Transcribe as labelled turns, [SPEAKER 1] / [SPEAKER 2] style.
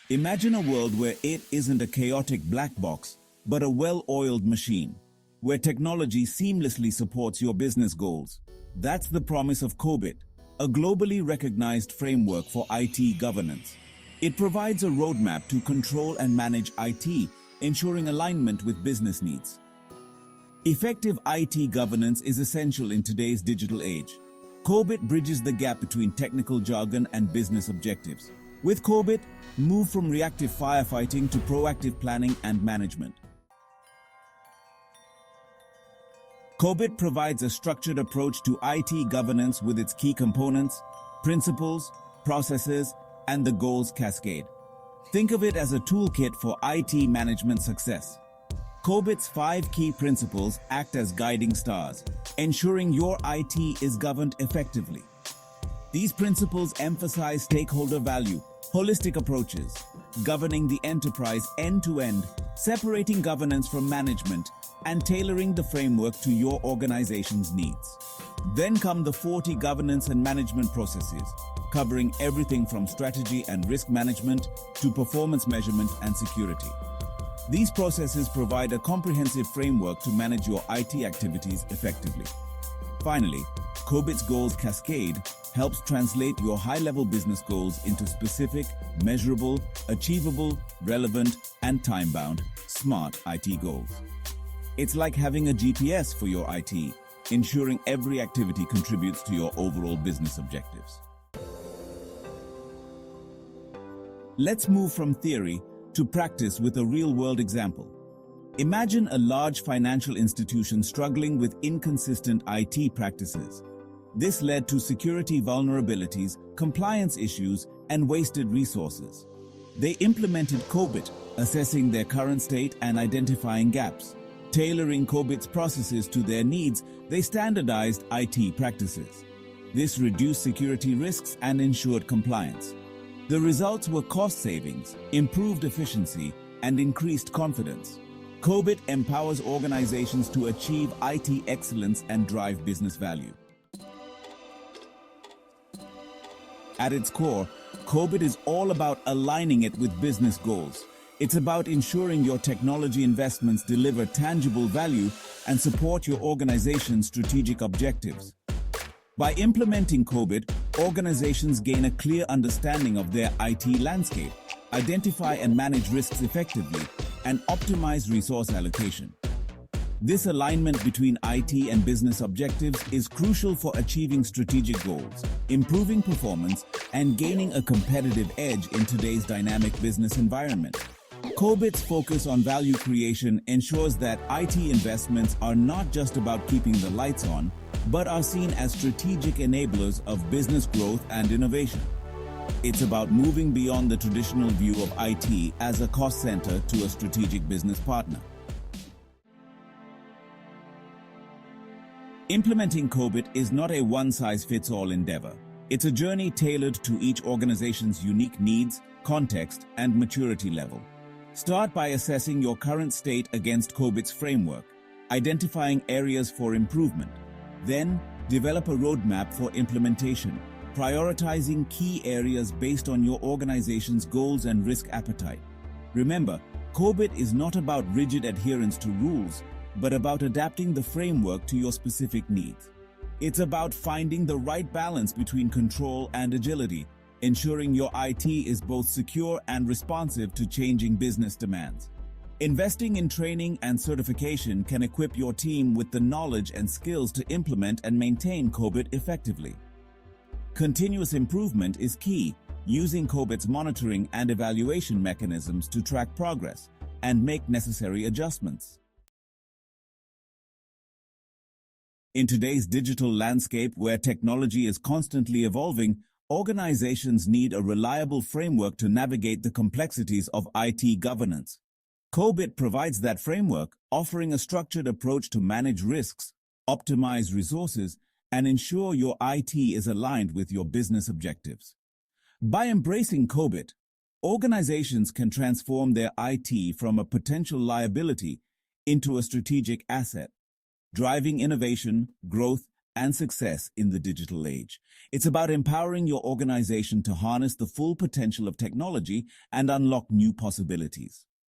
[SPEAKER 1] Imagine a world where it isn't a chaotic black box, but a well-oiled machine, where technology seamlessly supports your business goals. That's the promise of COBIT, a globally recognized framework for IT governance. It provides a roadmap to control and manage IT, ensuring alignment with business needs. Effective IT governance is essential in today's digital age. COBIT bridges the gap between technical jargon and business objectives. With COBIT, move from reactive firefighting to proactive planning and management. COBIT provides a structured approach to IT governance with its key components, principles, processes, and the goals cascade. Think of it as a toolkit for IT management success. COBIT's 5 key principles act as guiding stars, ensuring your IT is governed effectively. These principles emphasize stakeholder value, holistic approaches, governing the enterprise end-to-end, separating governance from management, and tailoring the framework to your organization's needs. Then come the 40 governance and management processes, covering everything from strategy and risk management to performance measurement and security. These processes provide a comprehensive framework to manage your IT activities effectively. Finally, COBIT's Goals Cascade helps translate your high-level business goals into specific, measurable, achievable, relevant, and time-bound, smart IT goals. It's like having a GPS for your IT, ensuring every activity contributes to your overall business objectives. Let's move from theory to practice with a real-world example. Imagine a large financial institution struggling with inconsistent IT practices. This led to security vulnerabilities, compliance issues, and wasted resources. They implemented COBIT, assessing their current state and identifying gaps. Tailoring COBIT's processes to their needs, they standardized IT practices. This reduced security risks and ensured compliance. The results were cost savings, improved efficiency, and increased confidence. COBIT empowers organizations to achieve IT excellence and drive business value. At its core, COBIT is all about aligning it with business goals. It's about ensuring your technology investments deliver tangible value and support your organization's strategic objectives. By implementing COBIT, organizations gain a clear understanding of their IT landscape, identify and manage risks effectively, and optimize resource allocation. This alignment between IT and business objectives is crucial for achieving strategic goals, improving performance, and gaining a competitive edge in today's dynamic business environment. COBIT's focus on value creation ensures that IT investments are not just about keeping the lights on, but are seen as strategic enablers of business growth and innovation. It's about moving beyond the traditional view of IT as a cost center to a strategic business partner. Implementing COBIT is not a one-size-fits-all endeavor. It's a journey tailored to each organization's unique needs, context, and maturity level. Start by assessing your current state against COBIT's framework, identifying areas for improvement. Then, develop a roadmap for implementation, prioritizing key areas based on your organization's goals and risk appetite. Remember, COBIT is not about rigid adherence to rules, but about adapting the framework to your specific needs. It's about finding the right balance between control and agility, ensuring your IT is both secure and responsive to changing business demands. Investing in training and certification can equip your team with the knowledge and skills to implement and maintain COBIT effectively. Continuous improvement is key, using COBIT's monitoring and evaluation mechanisms to track progress and make necessary adjustments. In today's digital landscape where technology is constantly evolving, organizations need a reliable framework to navigate the complexities of IT governance. COBIT provides that framework, offering a structured approach to manage risks, optimize resources, and ensure your IT is aligned with your business objectives. By embracing COBIT, organizations can transform their IT from a potential liability into a strategic asset, driving innovation, growth, and success in the digital age. It's about empowering your organization to harness the full potential of technology and unlock new possibilities.